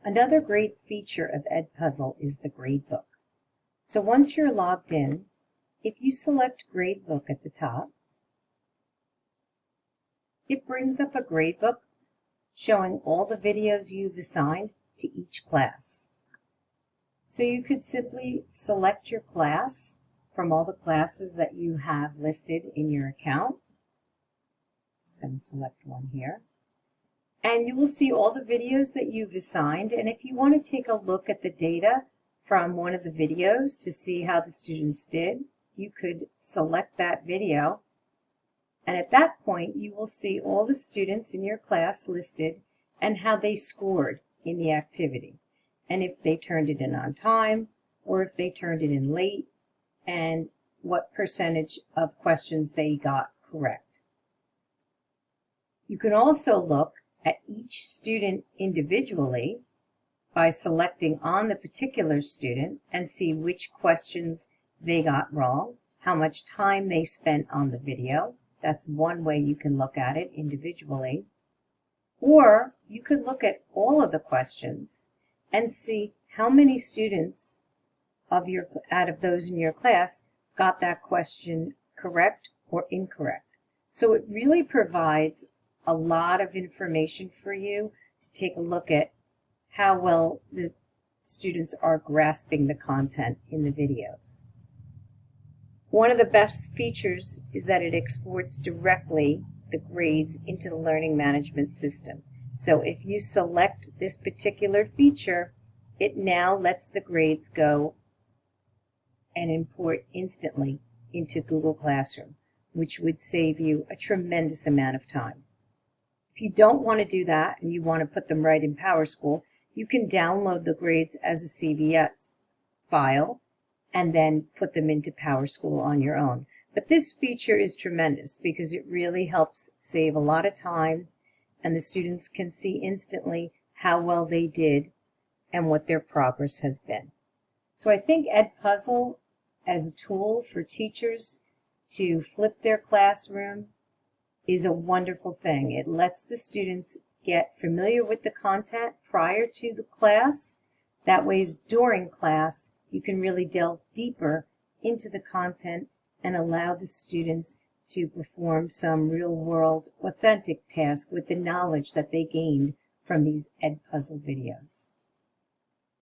Another great feature of EdPuzzle is the gradebook. So once you're logged in, if you select Gradebook at the top, it brings up a gradebook showing all the videos you've assigned to each class. So you could simply select your class from all the classes that you have listed in your account. Just going to select one here. And you will see all the videos that you've assigned. And if you want to take a look at the data from one of the videos to see how the students did, you could select that video. And at that point, you will see all the students in your class listed and how they scored in the activity. And if they turned it in on time, or if they turned it in late, and what percentage of questions they got correct. You can also look at each student individually by selecting on the particular student and see which questions they got wrong, how much time they spent on the video. That's one way you can look at it individually. Or you could look at all of the questions and see how many students out of those in your class got that question correct or incorrect. So it really provides a lot of information for you to take a look at how well the students are grasping the content in the videos. One of the best features is that it exports directly the grades into the learning management system. So if you select this particular feature, it now lets the grades go and import instantly into Google Classroom, which would save you a tremendous amount of time. If you don't want to do that and you want to put them right in PowerSchool, you can download the grades as a CVS file and then put them into PowerSchool on your own. But this feature is tremendous because it really helps save a lot of time, and the students can see instantly how well they did and what their progress has been. So I think EdPuzzle as a tool for teachers to flip their classroom is a wonderful thing. It lets the students get familiar with the content prior to the class. That way, during class, you can really delve deeper into the content and allow the students to perform some real-world, authentic task with the knowledge that they gained from these EdPuzzle videos.